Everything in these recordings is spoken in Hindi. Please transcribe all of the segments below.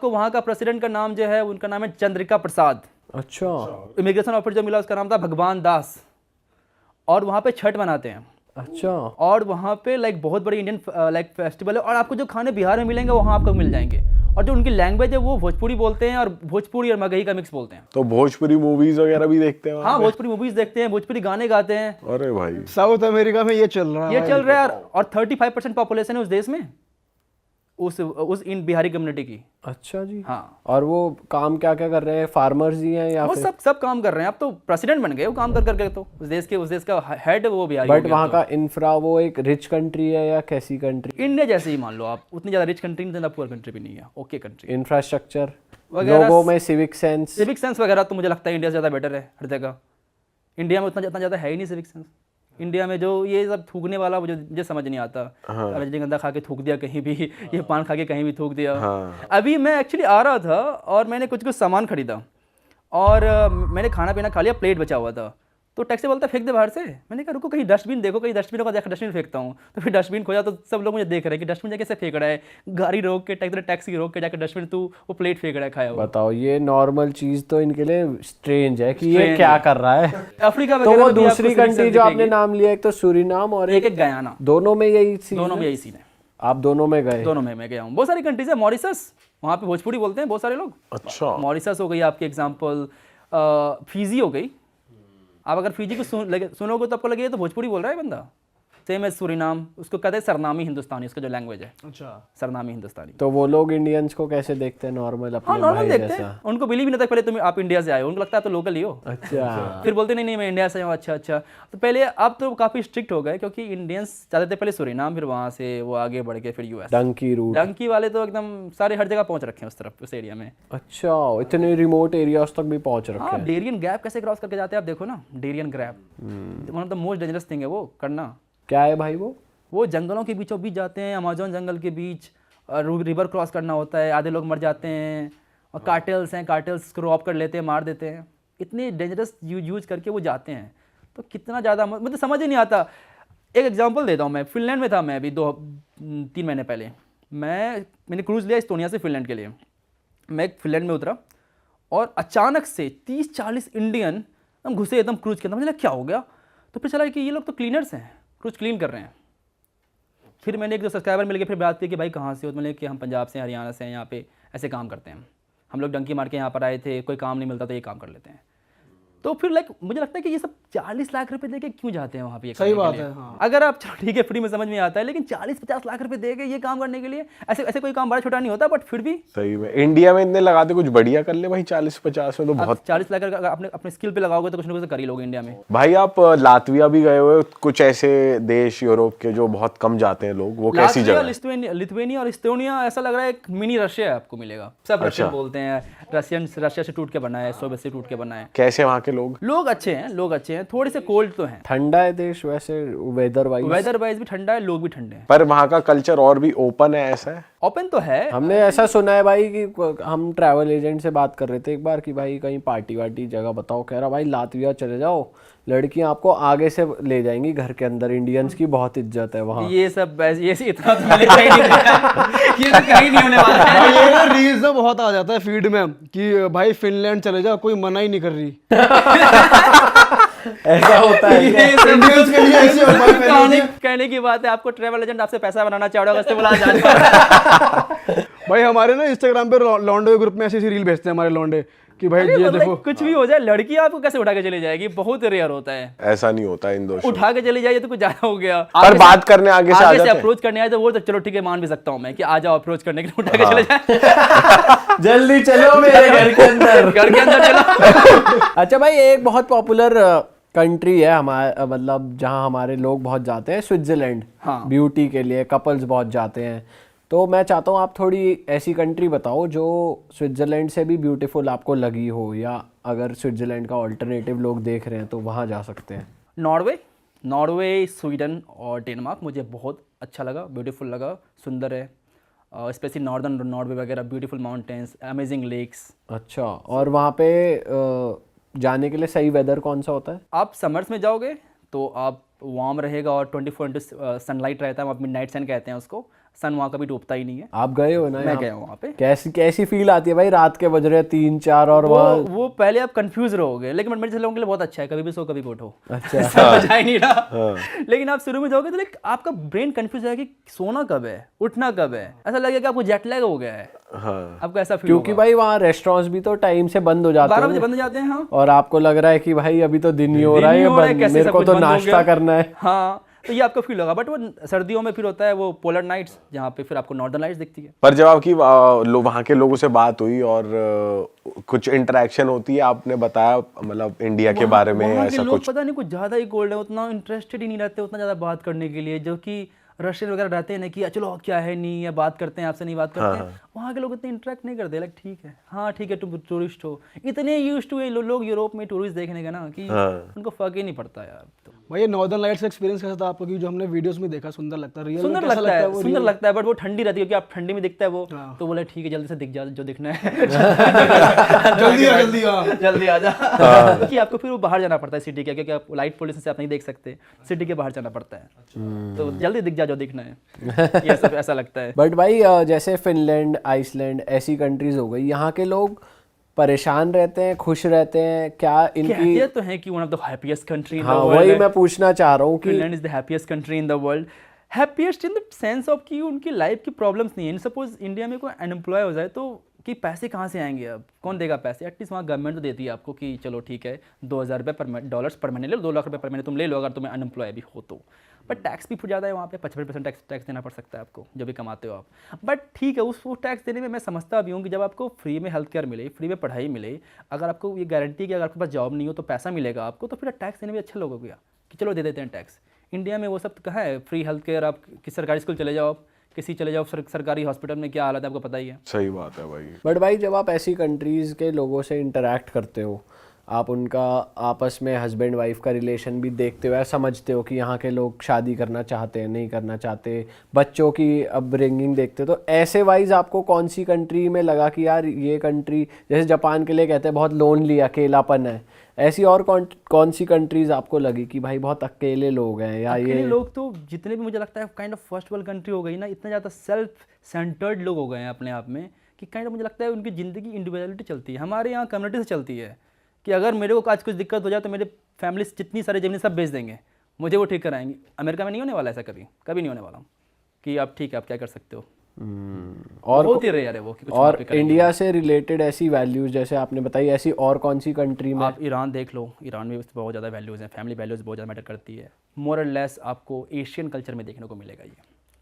आपको वहाँ का प्रेसिडेंट का नाम जो है, उनका नाम है चंद्रिका प्रसाद। अच्छा। इमिग्रेशन ऑफिसर जो मिला उसका नाम था भगवान दास। और वहाँ पे छठ मनाते हैं। अच्छा। और वहाँ पे लाइक बहुत बड़ी इंडियन लाइक फेस्टिवल है। और आपको जो खाने बिहार में मिलेंगे वहाँ आपको मिल जाएंगे। और जो उनकी लैंग्वेज है वो भोजपुरी बोलते हैं, और भोजपुरी और मगही का मिक्स बोलते हैं। तो भोजपुरी मूवीज वगैरह भी देखते हैं वहाँ हाँ, पे? भोजपुरी मूवीज देखते हैं, भोजपुरी गाने गाते हैं। अरे भाई, साउथ अमेरिका में ये चल रहा है। ये चल रहा है। और 35% पॉपुलेशन है उस देश में, उस इन बिहारी कम्युनिटी की। अच्छा जी। हाँ। और वो काम क्या क्या कर रहे हैं? फार्मर्स ही हैं या वो फिर? सब काम कर रहे हैं। अब तो प्रेसिडेंट बन गए वो काम कर करके। तो उस देश का हेड वो बिहारी हो बट गया। वहाँ तो का इंफ्रा, वो एक रिच कंट्री है या कैसी कंट्री? इंडिया जैसे ही मान लो आप, उतनी ज़्यादा रिच कंट्री नहीं, ज़्यादा पुअर कंट्री भी नहीं है, ओके कंट्री। इंफ्रास्ट्रक्चर वगैरह लोगों में सिविक सेंस वगैरह तो मुझे लगता है इंडिया से ज़्यादा बेटर है हर जगह। इंडिया में उतना ज़्यादा है ही नहीं सिविक सेंस। इंडिया में जो ये सब थूकने वाला मुझे समझ नहीं आता। रजनीगंधा खा के थूक दिया कहीं भी, ये पान खा के कहीं भी थूक दिया। अभी मैं एक्चुअली आ रहा था और मैंने कुछ सामान खरीदा और मैंने खाना पीना खा लिया, प्लेट बचा हुआ था। तो टैक्सी बोलता फेंक दे बाहर से। मैंने कहा रुको, कहीं डस्टबिन देखो, कहीं डस्टबिन को देखा, डस्टबिन फेंकता हूँ। तो फिर डस्टबिन खोजा तो सब लोग मुझे देख रहे हैं कि डस्टबिन कैसे फेंक रहा है। गाड़ी रोक के, टैक्सी रोक के जाकर डस्टबिन तू वो प्लेट फेंक रहा है खाया हुआ। बताओ, ये नॉर्मल चीज तो इनके लिए स्ट्रेंज है कि ये क्या कर रहा है। अफ्रीका तो वो दूसरी कंट्री जो आपने नाम लिया, एक तो सूरीनाम और एक गयाना, दोनों में यही सीन है। आप दोनों में गए? दोनों में मैं गया हूँ। बहुत सारी कंट्रीज है। मॉरिशस, वहाँ पे भोजपुरी बोलते हैं बहुत सारे लोग। अच्छा। मॉरिशस हो गई आपकी एग्जांपल, फिजी हो गई। आप अगर फिजी को सुनोगे तो आपको लगेगा तो भोजपुरी बोल रहा है बंदा। सेम है सूरीनाम, उसको कहते हैं सरनामी हिंदुस्तानी, उसका जो लैंग्वेज है। अच्छा, सरनामी हिंदुस्तानी। तो वो लोग इंडियंस को कैसे देखते हैं? नॉर्मल अपने हाँ, नॉर्मल भाई देखते जैसा? हैं। उनको बिलीव नहीं था पहले तुम आप इंडिया से आए हो, उनको लगता है तो लोकल ही हो। अच्छा। फिर बोलते नहीं मैं इंडिया से हूँ। अच्छा। तो पहले, अब तो काफ़ी स्ट्रिक्ट हो गए क्योंकि इंडियंस जाते थे पहले सूरीनाम, फिर वहाँ से वो आगे बढ़ के फिर यूएस। डंकी रूट, डंकी वाले तो एकदम सारे हर जगह पहुँच रखे हैं उस तरफ, उस एरिया में। अच्छा, इतने रिमोट एरियाज तक भी पहुंच रखे हाँ, हैं। डेरियन गैप कैसे क्रॉस करके जाते हैं आप देखो ना। Darien gap one of the most dangerous thing है वो करना। क्या है भाई वो जंगलों के बीचों बीच जाते हैं, अमेजोन जंगल के बीच, रिवर क्रॉस करना होता है, आधे लोग मर जाते हैं। और कार्टेल्स को रॉब कर लेते हैं, मार देते हैं। इतने डेंजरस यूज करके वो जाते हैं। तो कितना ज़्यादा मतलब समझ ही नहीं आता। एक एग्जांपल देता हूँ, मैं फिनलैंड में था। मैं अभी 2-3 महीने पहले मैंने क्रूज़ लिया इस्टोनिया से फिनलैंड के लिए। मैं फिनलैंड में उतरा और अचानक से 30-40 इंडियन हम घुसे एकदम क्रूज के अंदर। मुझे क्या हो गया? तो फिर चला कि ये लोग तो क्लीनर्स हैं, क्रूज क्लीन कर रहे हैं। फिर मैंने एक दो सब्सक्राइबर मिल गए, फिर बात की कि भाई कहाँ से हो? तो मैंने कि हम पंजाब से, हरियाणा से हैं, यहाँ पे ऐसे काम करते हैं हम लोग। डंकी मार के यहाँ पर आए थे, कोई काम नहीं मिलता तो ये काम कर लेते हैं। तो फिर लाइक मुझे लगता है कि ये सब 40 लाख रुपए देके क्यों जाते हैं वहाँ पे? सही बात है। हाँ। अगर आप चलो ठीक है फ्री में समझ में आता है, लेकिन 40-50 लाख रुपए देके ये काम करने के लिए, ऐसे कोई काम बड़ा छोटा नहीं होता, बट फिर भी सही में इंडिया में इतने लगाते, कुछ बढ़िया कर ले भाई। 40-50 में तो बहुत। 40 लाख अगर अपने स्किल पे लगाओगे तो कुछ ना कुछ कर ही लोगे इंडिया में। भाई आप लातविया भी गए हुए, कुछ ऐसे देश यूरोप के जो बहुत कम जाते हैं लोग, वो कैसी जगह है? लिथुआनिया और इस्टोनिया ऐसा लग रहा है एक मिनी रशिया आपको मिलेगा। सब रशियन बोलते हैं। रशिया से टूट के बना है, सोवियत से टूट के बना है। कैसे वहाँ के लोग अच्छे हैं, थोड़े से कोल्ड तो हैं। ठंडा है देश वैसे, वेदर वाइज भी ठंडा है, लोग भी ठंडे हैं। पर वहाँ का कल्चर और भी ओपन है, ऐसा है? ओपन तो है। हमने ऐसा सुना है भाई कि हम ट्रैवल एजेंट से बात कर रहे थे एक बार कि भाई कहीं पार्टी वार्टी जगह बताओ। कह रहा भाई लातविया चले जाओ, लड़कियां आपको आगे से ले जाएंगी घर के अंदर। इंडियंस की बहुत इज्जत है वहाँ। ये इतना तो मैंने कहीं नहीं ये तो कहीं नहीं होने वाला है। ये ना रील्स में बहुत आ जाता है फीड में कि भाई फिनलैंड चले जाओ, कोई मना ही नहीं कर रही। ऐसा होता है क्या? इंडियंस के लिए ऐसे होता है। कहने की बात है, आपको ट्रैवल एजेंट आपसे पैसा बनाना चाह रहा है, बुला जाए। भाई हमारे ना इंस्टाग्राम पे लॉन्डे ग्रुप में ऐसी रील भेजते हैं हमारे लॉन्डे कि भाई ये देखो। कुछ भी हो जाए, लड़की आपको कैसे उठा के चली जाएगी? बहुत रेयर होता है। ऐसा नहीं होता इन दोस्तों। उठा के चली जाइए तो कुछ ज्यादा हो गया। पर बात करने आगे से आ जाते हैं। अप्रोच करने आए तो वो तो चलो ठीक है, मान भी सकता हूँ मैं कि आ जाओ अप्रोच करने के लिए, उठा के चले जाए। जल्दी चलो मेरे घर के अंदर चलो। अच्छा भाई, एक बहुत पॉपुलर कंट्री है हमारे, मतलब जहाँ हमारे लोग बहुत जाते हैं, स्विट्जरलैंड। हाँ। ब्यूटी के लिए कपल्स बहुत जाते हैं। तो मैं चाहता हूँ आप थोड़ी ऐसी कंट्री बताओ जो स्विट्जरलैंड से भी ब्यूटीफुल आपको लगी हो, या अगर स्विट्जरलैंड का ऑल्टरनेटिव लोग देख रहे हैं तो वहाँ जा सकते हैं। नॉर्वे, स्वीडन और डेनमार्क मुझे बहुत अच्छा लगा, ब्यूटीफुल लगा, सुंदर है। स्पेशली नॉर्दर्न नॉर्वे वगैरह, ब्यूटीफुल माउंटेन्स, अमेजिंग लेक्स। अच्छा, और वहाँ पे जाने के लिए सही वेदर कौन सा होता है? आप समर्स में जाओगे तो आप वार्म रहेगा और 24 इंटू सनलाइट रहता है, आप मिडनाइट सन कहते हैं उसको। सन वहाँ कभी डूबता ही नहीं है। आप गए हो ना मैं यहाँ? गया हूँ वहाँ पे। कैसी कैसी फील आती है भाई, रात के बज रहे 3-4 और वहाँ? वो पहले आप कंफ्यूज रहोगे, लेकिन मेरे जैसे लोगों के लिए बहुत अच्छा है, कभी भी सो कभी भी उठो। अच्छा। समझ आ नहीं रहा। लेकिन आप शुरू में जाओगे तो लाइक आपका ब्रेन कंफ्यूज है कि सोना कब है, उठना कब है, ऐसा लगेगा आपको जेट लैग हो गया है। आपको ऐसा फील क्योंकि भाई वहाँ रेस्टोरेंट्स भी तो टाइम से बंद हो जाते 12 हैं बजे बंद हो जाते हैं। हाँ, और आपको लग रहा है कि भाई अभी तो दिन ही हो रहा है, ये बंद, कैसे मेरे सब को कुछ तो बंद हो नाश्ता गया। करना है। हाँ, तो ये आपको फील होगा। बट वो सर्दियों में फिर होता है वो पोलर नाइट्स, जहाँ पे फिर आपको नॉर्दर्न लाइट्स दिखती है। पर जब आपकी वहाँ के लोगों से बात हुई और कुछ इंटरेक्शन होती है, आपने बताया मतलब इंडिया के बारे में वहाँ के ऐसा लोग कुछ? पता नहीं कुछ ज्यादा ही कोल्ड है, उतना इंटरेस्टेड ही नहीं रहते उतना ज्यादा बात करने के लिए, जो कि रशियन वगैरह रहते हैं ना कि चलो क्या है नहीं, या बात करते हैं आपसे, नहीं बात करते हैं। वहाँ के लोग इतने इंटरेक्ट नहीं करते, लाइक ठीक है, हाँ ठीक है तुम टूरिस्ट हो। इतने यूज्ड टू लोग यूरोप में टूरिस्ट देखने का ना कि उनको फर्क ही नहीं पड़ता यार। तो भाई ये नॉर्दर्न लाइट्स का एक्सपीरियंस कैसा था आपको? कि जो हमने वीडियोस में देखा सुंदर लगता है, रियल में सुंदर कैसा लगता है, वो सुंदर लगता है, बट वो ठंडी रहती है क्योंकि आप ठंडी में दिखता है वो। तो बोले ठीक है जल्दी से दिख जा जो दिखना है। जल्दी आ जा। क्योंकि आपको फिर वो बाहर जाना पड़ता है सिटी के, क्योंकि आप लाइट पोल्यूशन से आप नहीं देख सकते, सिटी के बाहर जाना पड़ता है। तो जल्दी दिख जा जो दिखना है, ये सब ऐसा लगता है। बट भाई जैसे फिनलैंड, आइसलैंड ऐसी कंट्रीज हो गई, यहाँ के लोग परेशान रहते हैं, खुश रहते हैं क्या? इनकी कहते तो हैं कि one of the happiest country in the हाँ वर्ल्ड। वही मैं पूछना चाह रहा हूँ कि Finland is the happiest country in the world. Happiest in the sense of कि उनकी लाइफ की प्रॉब्लम्स नहीं है। सपोज इंडिया में कोई अनएम्प्लॉय हो जाए तो कि पैसे कहाँ से आएंगे, अब कौन देगा पैसे? एटलीस्ट वहाँ गवर्नमेंट तो देती है आपको कि चलो ठीक है 2,000 रुपये डॉलर्स पर महीने ले लो, 2 लाख रुपये पर महीने तुम ले लो अगर तुम्हें अनएम्प्लॉय भी हो तो। बट टैक्स भी फिर ज़्यादा है वहाँ पे, 55% टैक्स देना पड़ सकता है आपको जो भी कमाते हो आप। बट ठीक है, उस टैक्स देने में मैं समझता भी हूँ कि जब आपको फ्री में हेल्थ केयर मिले, फ्री में पढ़ाई मिले, अगर आपको ये गारंटी कि अगर आपके पास जॉब नहीं हो तो पैसा मिलेगा आपको, तो फिर टैक्स देने में अच्छा लोग हो गया कि चलो दे देते हैं टैक्स। इंडिया में वो सब कहाँ है? फ्री हेल्थ केयर, आप किसी सरकारी स्कूल चले जाओ, आप किसी चले जाओ सरकारी हॉस्पिटल में क्या हालत है आपको पता ही है। सही बात है भाई। बट भाई जब आप ऐसी कंट्रीज़ के लोगों से इंटरेक्ट करते हो, आप उनका आपस में हस्बैंड वाइफ का रिलेशन भी देखते हो या समझते हो कि यहाँ के लोग शादी करना चाहते हैं नहीं करना चाहते, बच्चों की अपब्रिंगिंग देखते हो, तो ऐसे वाइज आपको कौन सी कंट्री में लगा कि यार ये कंट्री, जैसे जापान के लिए कहते हैं बहुत लोनली, अकेलापन है, ऐसी और कौन सी कंट्रीज आपको लगी कि भाई बहुत अकेले लोग हैं? या अकेले ये लोग तो जितने भी मुझे लगता है kind of first world country हो गई ना, इतना ज़्यादा सेल्फ सेंटर्ड लोग हो गए हैं अपने आप में कि काइंड ऑफ मुझे लगता है उनकी ज़िंदगी इंडिविजुअलिटी चलती है। हमारे यहाँ कम्युनिटी से चलती है कि अगर मेरे को आज कुछ दिक्कत हो जाए तो मेरे फैमिली जितनी सारी ज़मीन सब बेच देंगे, मुझे वो ठीक कराएंगे। अमेरिका में नहीं होने वाला ऐसा, कभी कभी नहीं होने वाला कि आप ठीक है आप क्या कर सकते हो। और बहुत ही रेयर है वो कि कुछ वहाँ और पे करेंगे। इंडिया से रिलेटेड ऐसी वैल्यूज जैसे आपने बताई, ऐसी और कौन सी कंट्री में? आप ईरान देख लो, ईरान में बहुत ज़्यादा वैल्यूज़ हैं, फैमिली वैल्यूज़ बहुत ज़्यादा मैटर करती है। मोर और लेस आपको एशियन कल्चर में देखने को मिलेगा ये।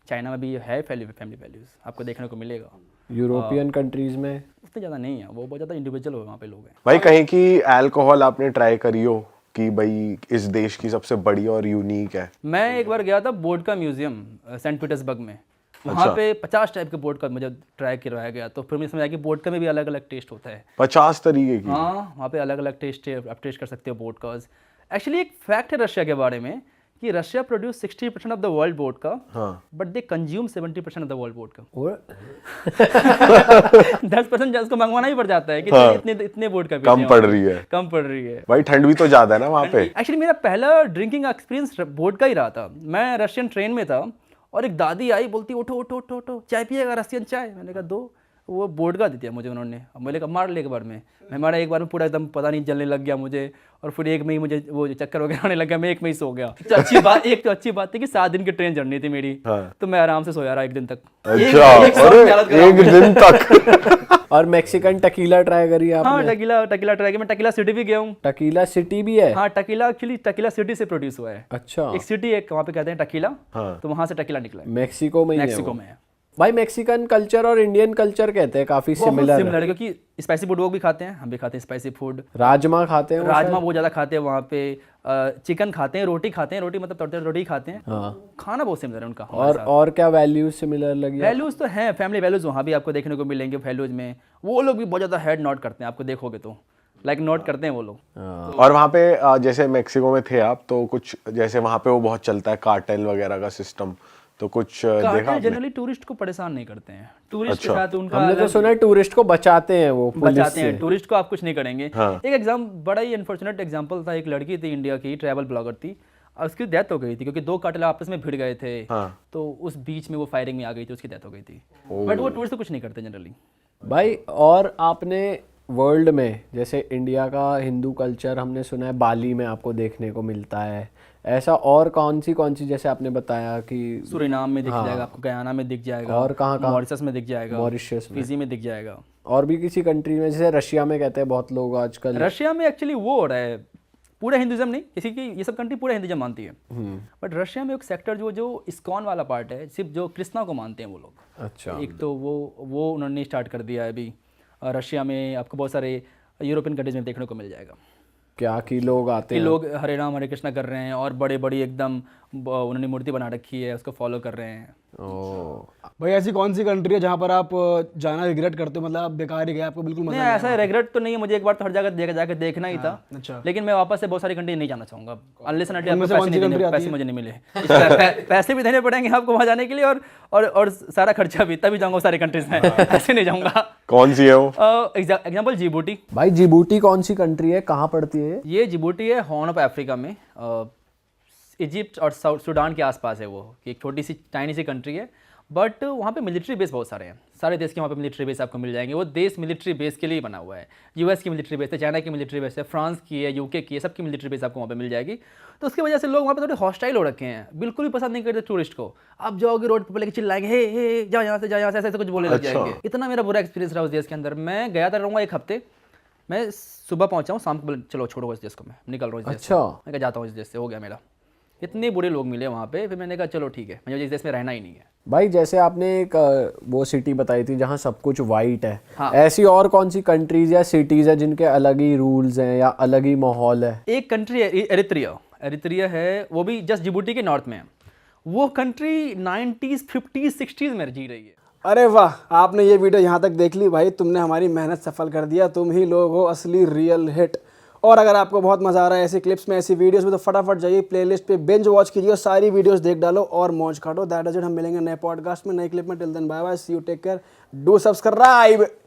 चाइना में भी है फैमिली वैल्यूज़ आपको देखने को मिलेगा। यूरोपियन कंट्रीज में उतने ज़्यादा नहीं है, वो बहुत ज़्यादा इंडिविजुअल वहाँ पे लोग हैं। भाई कहीं की अल्कोहल आपने ट्राई करी हो कि भाई इस देश की सबसे बड़ी और यूनिक है? मैं एक बार गया था वोडका म्यूजियम सेंट पीटर्सबर्ग में, वहाँ पे 50 टाइप के वोडका मुझे ट्राई करवाया गया, तो फिर मुझे समझ आया कि वोडका में भी अलग अलग टेस्ट होता है। 50 तरीके की? हाँ, वहाँ पे अलग अलग टेस्ट है, आप टेस्ट कर सकते हो वोडकाज। एक्चुअली एक फैक्ट है रशिया के बारे में कि Russia produce 60% of the world vodka, but they consume 70% of the world vodka. 10% जिसको मंगवाना ही पड़ जाता है कि इतने वोडका कम पड़ रही है। कम पड़ रही है। भाई ठंड भी तो ज्यादा है ना वहाँ पे। एक्चुअली मेरा पहला ड्रिंकिंग एक्सपीरियंस वोडका ही रहा था। मैं रशियन ट्रेन में था और एक दादी आई, बोलती उठो उठो उठो उठो, चाय पिएगा? रशियन चाय। मैंने कहा दो। वो वोडका दी थी मुझे उन्होंने। अब मैंने कहा मार ले एक बार में। मैं मारा एक बार में, पूरा एकदम पता नहीं जलने लग गया मुझे, और फिर एक में ही मुझे वो चक्कर वगैरह आने लग गया, मैं एक में ही सो गया। तो अच्छी बात, एक तो अच्छी बात थी कि 7 दिन की ट्रेन जर्नी थी मेरी, तो मैं आराम से सोया रहा 1 दिन तक। अच्छा, अरे 1 दिन तक। और मैक्सिकन टकीला ट्राई करी आपने? हाँ, टकीला ट्राई किया। मैं टकीला सिटी भी गया हूँ। टकीला सिटी भी है? हाँ, टकीला एक्चुअली टकीला सिटी से प्रोड्यूस हुआ है। अच्छा, एक सिटी एक वहाँ पे कहते हैं टकीला, तो वहाँ से टकीला निकला है। मैक्सिको में ही है मैक्सिको वो? में है भाई मैक्सिकन कल्चर और इंडियन कल्चर कहते हैं काफी सिमिलर है, क्योंकि स्पाइसी फूड वो भी खाते हैं, हम भी खाते हैं स्पाइसी फूड। राजमा खाते हैं वो राजमा बहुत ज़्यादा खाते हैं वहाँ पे, चिकन खाते हैं, रोटी खाते हैं, रोटी मतलब तड़ते रोटी खाते हैं। हाँ। खाना बहुत सिमिलर है उनका। और क्या वैल्यूज सिमिलर लगी? वैल्यूज़ तो हैं, फैमिली वैल्यूज़ वहाँ भी आपको देखने को मिलेंगे। वैल्यूज़ में वो लोग भी बहुत ज़्यादा हेड नॉट करते हैं, आपको देखोगे तो लाइक नोट करते हैं वो लोग। और वहाँ पे जैसे मैक्सिको में थे आप, तो कुछ जैसे वहाँ पे वो बहुत चलता है कार्टेल वगैरह का सिस्टम, तो कुछ देखा आपने? जनरली टूरिस्ट को परेशान नहीं करते हैं, टूरिस्ट के साथ उनका हमने तो सुना है टूरिस्ट को बचाते हैं वो, पुलिस बचाते से। हैं। टूरिस्ट को आप कुछ नहीं करेंगे। एक बड़ा ही अनफॉर्चुनेट एग्जांपल था, एक लड़की थी इंडिया की, ट्रैवल ब्लॉगर थी, और उसकी डेथ हो गई थी क्योंकि 2 कार्टेल आपस में भिड़ गए थे। हाँ। तो उस बीच में वो फायरिंग में आ गई थी, उसकी डेथ हो गई थी। बट वो टूरिस्ट कुछ नहीं करते जनरली। भाई और आपने वर्ल्ड में जैसे इंडिया का हिंदू कल्चर हमने सुना है बाली में आपको देखने को मिलता है, ऐसा और कौन सी जैसे आपने बताया कि सूरीनाम में दिख जाएगा आपको, गयाना में दिख जाएगा, और कहाँ मॉरिशस में दिख जाएगा, मॉरिशस में, फिजी में दिख जाएगा, और भी किसी कंट्री में, जैसे रशिया में कहते हैं बहुत लोग आजकल। रशिया में एक्चुअली वो हो रहा है, पूरा हिंदुज़म नहीं, किसी की ये सब कंट्री पूरा हिंदुज़म मानती है, बट रशिया में एक सेक्टर जो इस्कॉन वाला पार्ट है, सिर्फ जो कृष्णा को मानते हैं वो लोग। अच्छा। एक तो वो उन्होंने स्टार्ट कर दिया है अभी। रशिया में आपको बहुत सारे यूरोपियन कंट्रीज में देखने को मिल जाएगा क्या कि लोग आते कि हैं, लोग हरे राम हरे कृष्णा कर रहे हैं और बड़ी बड़ी एकदम उन्होंने मूर्ति बना रखी है, उसको फॉलो कर रहे हैं। ओ भाई ऐसी कौन सी कंट्री है जहाँ पर आप जाना रिग्रेट करते हो, मतलब आप बेकार ही गए, आपको बिल्कुल मजा नहीं, ऐसा रिग्रेट तो नहीं है, मुझे एक बार तो हर जगह जाकर देखना ही था। अच्छा। लेकिन मैं वापस से बहुत सारी कंट्री नहीं जाना चाहूंगा अनलेस एंड उनमें से कौन सी country आती पैसे है? मुझे नहीं मिले। पैसे भी देने पड़ेंगे आपको वहाँ जाने के लिए और सारा खर्चा भी, तभी जाऊंगा सारी कंट्रीज में, ऐसे नहीं जाऊंगा। कौन सी है वो? Example Djibouti. भाई जिबूटी कौन सी कंट्री है, कहाँ पड़ती है? ये जिबूटी है हॉर्न ऑफ अफ्रीका में, इजिप्ट और सूडान के आसपास है वो, कि एक छोटी सी टाइनी सी कंट्री है, बट वहाँ पे मिलिट्री बेस बहुत सारे हैं, सारे देश के वहाँ पे मिलिट्री बेस आपको मिल जाएंगे। वो देश मिलिट्री बेस के लिए बना हुआ है, यूएस की मिलिट्री बेस है, चाइना की मिलिट्री बेस है, फ्रांस की है, यूके की है, सबकी मिलिट्री बेस आपको वहाँ पे मिल जाएगी। तो उसकी वजह से लोग वहाँ पे थोड़े हॉस्टाइल हो रखे हैं, बिल्कुल भी पसंद नहीं करते टूरिस्ट को। आप जाओगे रोड पर लेके चिल्लाएंगे, हे जाओ यहाँ से, जाओ यहाँ से, ऐसे कुछ बोले लग जाएंगे। इतना मेरा बुरा एक्सपीरियंस रहा उस देश के अंदर। मैं गया था, रहूँगा 1 हफ्ते, मैं सुबह पहुँचा हूँ, शाम को बोले चलो छोड़ो इस देश को, मैं निकल रहा हूँ इस देश से। अच्छा। मैं कहा जाता हूँ इस देश से, हो गया मेरा। इतने बुरे लोग मिले वहाँ पे, फिर मैंने कहा चलो ठीक है, मुझे इस देश में रहना ही नहीं है। भाई जैसे आपने एक वो सिटी बताई थी जहाँ सब कुछ वाइट है, हाँ। ऐसी और कौन सी कंट्रीज या सिटीज है जिनके अलग ही रूल्स हैं या अलग ही माहौल है? एक कंट्री है एरित्रिया है, वो भी जस्ट जिबूटी के नॉर्थ में है। वो कंट्री 90s 50s 60s में जी रही है। अरे वाह, आपने ये वीडियो यहाँ तक देख ली भाई, तुमने हमारी मेहनत सफल कर दिया, तुम ही लोग हो असली रियल हिट। और अगर आपको बहुत मजा आ रहा है ऐसी क्लिप्स में, ऐसी वीडियोस में, तो फटाफट जाइए प्लेलिस्ट पे बिंज वॉच कीजिए और सारी वीडियोस देख डालो और मौज काटो। That is it. हम मिलेंगे नए पॉडकास्ट में, नए क्लिप में। Till then bye bye, see you, take care, do subscribe.